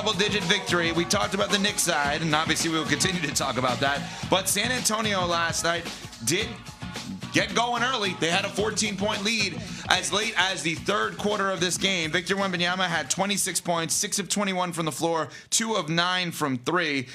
double-digit victory. We talked about the Knicks side, and obviously we will continue to talk about that. But San Antonio last night did get going early. They had a 14-point lead as late as the third quarter of this game. Victor Wembanyama had 26 points, 6 of 21 from the floor, 2 of 9 from 3.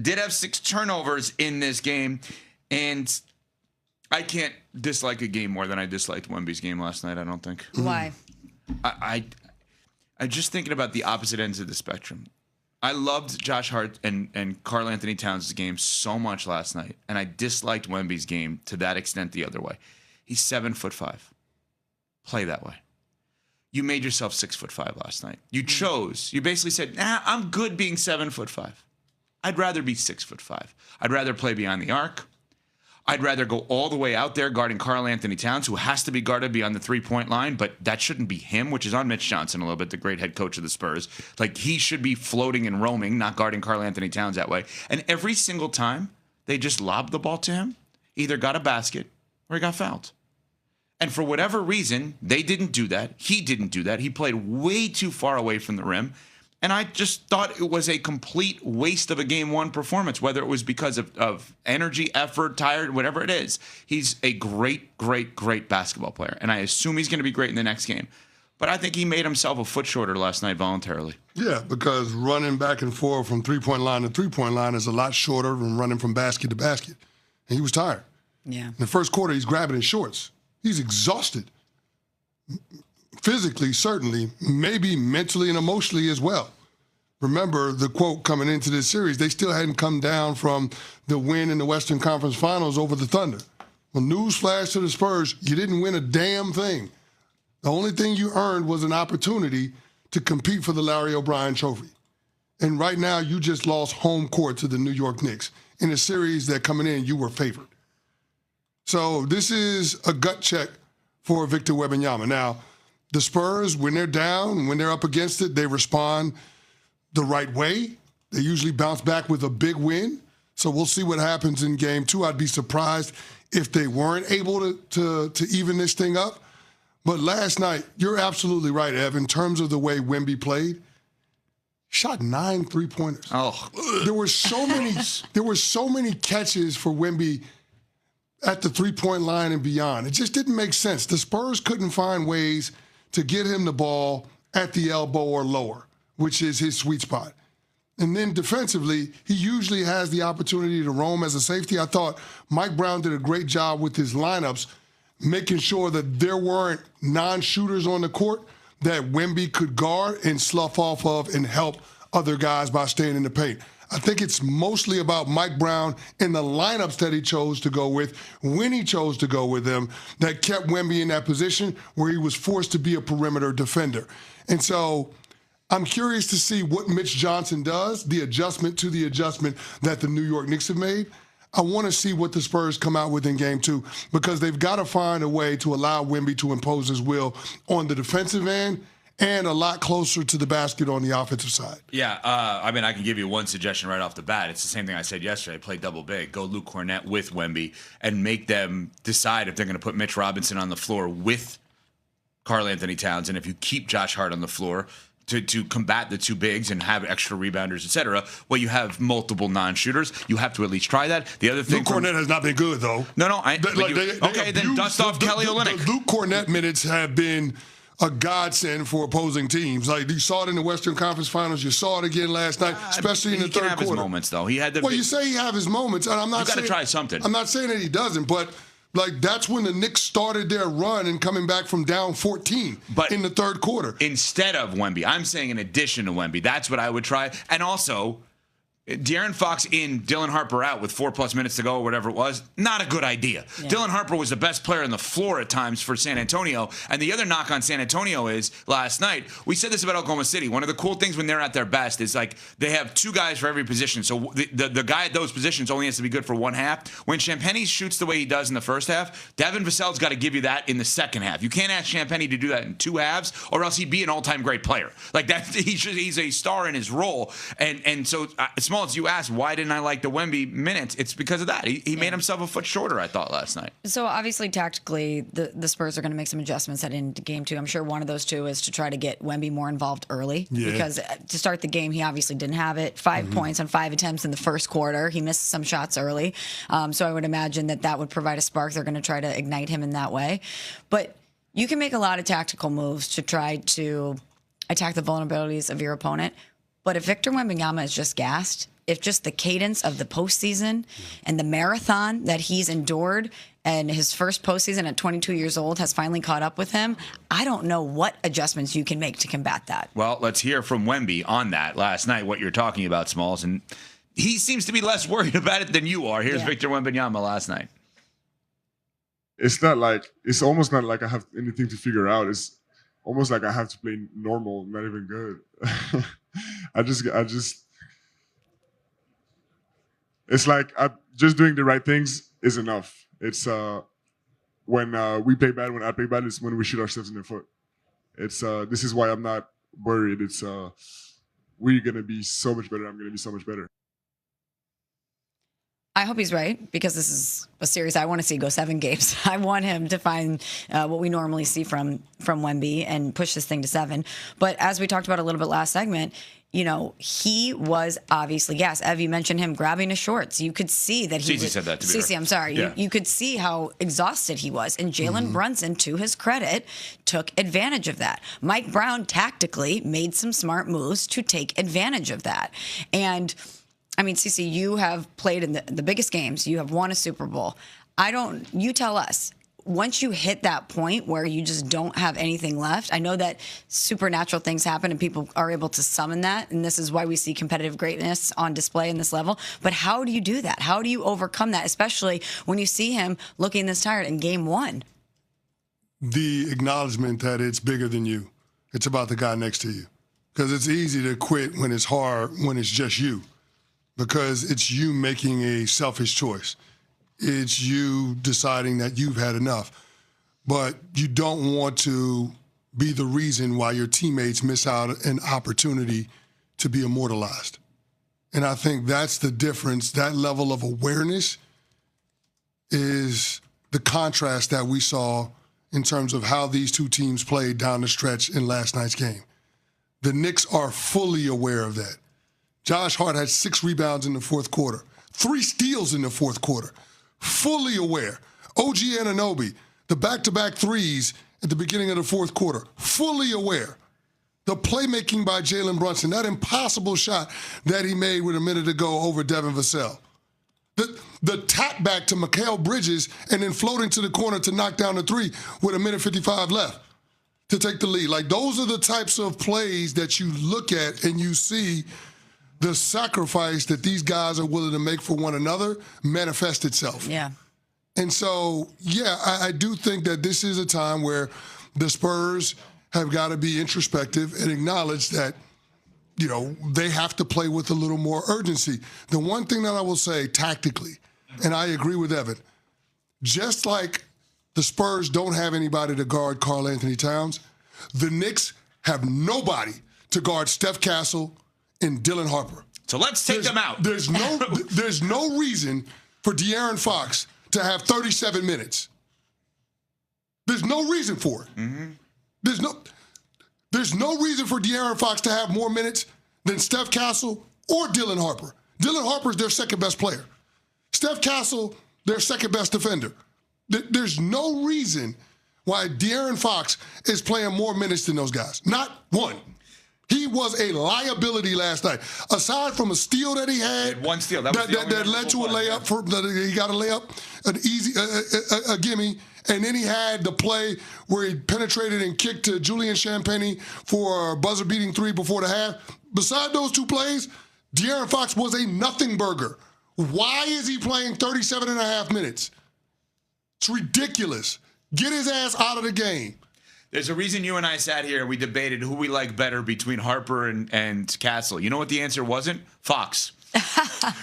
Did have 6 turnovers in this game. And I can't dislike a game more than I disliked Wemby's game last night, I don't think. Why? I'm just thinking about the opposite ends of the spectrum. I loved Josh Hart and Karl-Anthony Towns' game so much last night, and I disliked Wemby's game to that extent the other way. He's 7'5". Play that way. You made yourself 6'5" last night. You basically said, I'm good being 7'5". I'd rather be 6'5". I'd rather play beyond the arc. I'd rather go all the way out there guarding Karl-Anthony Towns, who has to be guarded beyond the three-point line, but that shouldn't be him, which is on Mitch Johnson a little bit, the great head coach of the Spurs. Like, he should be floating and roaming, not guarding Karl-Anthony Towns that way. And every single time they just lobbed the ball to him, either got a basket or he got fouled. And for whatever reason, they didn't do that. He didn't do that. He played way too far away from the rim. And I just thought it was a complete waste of a Game 1 performance, whether it was because of energy, effort, tired, whatever it is. He's a great, great, great basketball player, and I assume he's going to be great in the next game. But I think he made himself a foot shorter last night voluntarily. Yeah, because running back and forth from three-point line to three-point line is a lot shorter than running from basket to basket. And he was tired. Yeah. In the first quarter, he's grabbing his shorts. He's exhausted. Physically, certainly, maybe mentally and emotionally as well. Remember the quote coming into this series, they still hadn't come down from the win in the Western Conference Finals over the Thunder. Well, newsflash to the Spurs, you didn't win a damn thing. The only thing you earned was an opportunity to compete for the Larry O'Brien Trophy. And right now, you just lost home court to the New York Knicks in a series that coming in, you were favored. So this is a gut check for Victor Wembanyama. Now, the Spurs, when they're down, when they're up against it, they respond the right way. They usually bounce back with a big win. So we'll see what happens in Game 2. I'd be surprised if they weren't able to even this thing up. But last night, you're absolutely right, Ev, in terms of the way Wemby played. Shot 9 3-pointers. Oh, there were so many catches for Wemby at the three-point line and beyond. It just didn't make sense. The Spurs couldn't find ways to get him the ball at the elbow or lower, which is his sweet spot. And then defensively, he usually has the opportunity to roam as a safety. I thought Mike Brown did a great job with his lineups, making sure that there weren't non-shooters on the court that Wemby could guard and slough off of and help other guys by staying in the paint. I think it's mostly about Mike Brown and the lineups that he chose to go with, when he chose to go with them, that kept Wemby in that position where he was forced to be a perimeter defender. And so I'm curious to see what Mitch Johnson does, the adjustment to the adjustment that the New York Knicks have made. I want to see what the Spurs come out with in Game 2 because they've got to find a way to allow Wemby to impose his will on the defensive end and a lot closer to the basket on the offensive side. Yeah, I mean, I can give you one suggestion right off the bat. It's the same thing I said yesterday. Play double big. Go Luke Cornett with Wemby and make them decide if they're going to put Mitch Robinson on the floor with Karl-Anthony Towns. And if you keep Josh Hart on the floor to combat the two bigs and have extra rebounders, et cetera, well, you have multiple non-shooters. You have to at least try that. The other thing, Luke Cornett has not been good, though. No. Then dust off Kelly Olynyk. The Luke Cornett minutes have been a godsend for opposing teams. Like, you saw it in the Western Conference Finals. You saw it again last night, especially in the third quarter. He can have his moments, though. He had the. Well, you say he have his moments, and I'm not. You got to try something. I'm not saying that he doesn't, but like that's when the Knicks started their run and coming back from down 14 in the third quarter. Instead of Wemby, I'm saying in addition to Wemby, that's what I would try. And also, De'Aaron Fox in, Dylan Harper out with 4+ minutes to go or whatever it was, not a good idea. Yeah. Dylan Harper was the best player on the floor at times for San Antonio. And the other knock on San Antonio is last night, we said this about Oklahoma City. One of the cool things when they're at their best is like they have 2 guys for every position. So the guy at those positions only has to be good for one half. When Champagny shoots the way he does in the first half, Devin Vassell's got to give you that in the second half. You can't ask Champagny to do that in 2 halves or else he'd be an all-time great player. Like that, he's a star in his role. And so Smalls, you asked, why didn't I like the Wemby minutes? It's because of that. He made himself a foot shorter, I thought, last night. So obviously, tactically, the Spurs are going to make some adjustments heading into game 2. I'm sure one of those two is to try to get Wemby more involved early. Yeah. Because to start the game, he obviously didn't have it. 5 points on 5 attempts in the first quarter. He missed some shots early. So I would imagine that would provide a spark. They're going to try to ignite him in that way. But you can make a lot of tactical moves to try to attack the vulnerabilities of your opponent. But if Victor Wembanyama is just gassed, if just the cadence of the postseason and the marathon that he's endured and his first postseason at 22 years old has finally caught up with him, I don't know what adjustments you can make to combat that. Well, let's hear from Wemby on that last night, what you're talking about, Smalls. And he seems to be less worried about it than you are. Here's Victor Wembanyama last night. It's almost not like I have anything to figure out. It's almost like I have to play normal, not even good. I just, it's like just doing the right things is enough. It's when we play bad, when I play bad, it's when we shoot ourselves in the foot. It's this is why I'm not worried. It's we're gonna be so much better. I'm gonna be so much better. I hope he's right, because this is a series I want to see go 7 games. I want him to find what we normally see from Wemby and push this thing to 7. But as we talked about a little bit last segment, you know, he was obviously gassed. Ev, you mentioned him grabbing his shorts. You could see that he Cece said that to me. Cece, I'm sorry. Yeah. You could see how exhausted he was. And Jalen Brunson, to his credit, took advantage of that. Mike Brown tactically made some smart moves to take advantage of that. And I mean, Cece, you have played in the biggest games. You have won a Super Bowl. You tell us, once you hit that point where you just don't have anything left, I know that supernatural things happen and people are able to summon that. And this is why we see competitive greatness on display in this level. But how do you do that? How do you overcome that, especially when you see him looking this tired in game 1? The acknowledgement that it's bigger than you. It's about the guy next to you. Because it's easy to quit when it's hard, when it's just you. Because it's you making a selfish choice. It's you deciding that you've had enough. But you don't want to be the reason why your teammates miss out an opportunity to be immortalized. And I think that's the difference. That level of awareness is the contrast that we saw in terms of how these two teams played down the stretch in last night's game. The Knicks are fully aware of that. Josh Hart had 6 rebounds in the fourth quarter, 3 steals in the fourth quarter. Fully aware. OG Anunoby, the back-to-back threes at the beginning of the fourth quarter. Fully aware. The playmaking by Jalen Brunson, that impossible shot that he made with a minute to go over Devin Vassell. The tap back to Mikal Bridges and then floating to the corner to knock down the 3 with a minute 55 left to take the lead. Like, those are the types of plays that you look at and you see the sacrifice that these guys are willing to make for one another manifest itself. Yeah. And so, yeah, I do think that this is a time where the Spurs have got to be introspective and acknowledge that, you know, they have to play with a little more urgency. The one thing that I will say tactically, and I agree with Evan, just like the Spurs don't have anybody to guard Karl-Anthony Towns, the Knicks have nobody to guard Steph Castle and Dylan Harper. So let's take them out. There's no reason for De'Aaron Fox to have 37 minutes. There's no reason for it. Mm-hmm. There's no reason for De'Aaron Fox to have more minutes than Steph Castle or Dylan Harper. Dylan Harper is their second best player. Steph Castle, their second best defender. There's no reason why De'Aaron Fox is playing more minutes than those guys. Not one. He was a liability last night. Aside from a steal that he had, one steal that led to a layup. He got a layup, an easy a gimme, and then he had the play where he penetrated and kicked to Julian Champagny for a buzzer-beating 3 before the half. Beside those 2 plays, De'Aaron Fox was a nothing burger. Why is he playing 37 and a half minutes? It's ridiculous. Get his ass out of the game. There's a reason you and I sat here and we debated who we like better between Harper and Castle. You know what the answer wasn't? Fox.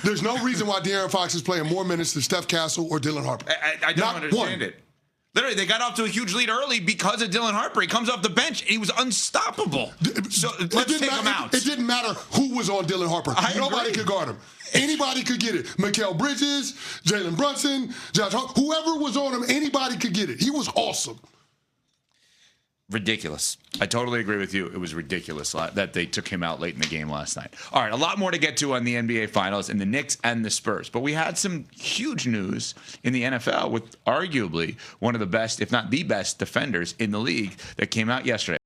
There's no reason why De'Aaron Fox is playing more minutes than Steph Castle or Dylan Harper. I don't understand it. Literally, they got off to a huge lead early because of Dylan Harper. He comes off the bench, and he was unstoppable. So let's take him out. It didn't matter who was on Dylan Harper. Nobody could guard him. Anybody could get it. Mikal Bridges, Jalen Brunson, Josh Hart, whoever was on him, anybody could get it. He was awesome. Ridiculous. I totally agree with you. It was ridiculous that they took him out late in the game last night. All right, a lot more to get to on the NBA Finals and the Knicks and the Spurs. But we had some huge news in the NFL with arguably one of the best, if not the best, defenders in the league that came out yesterday.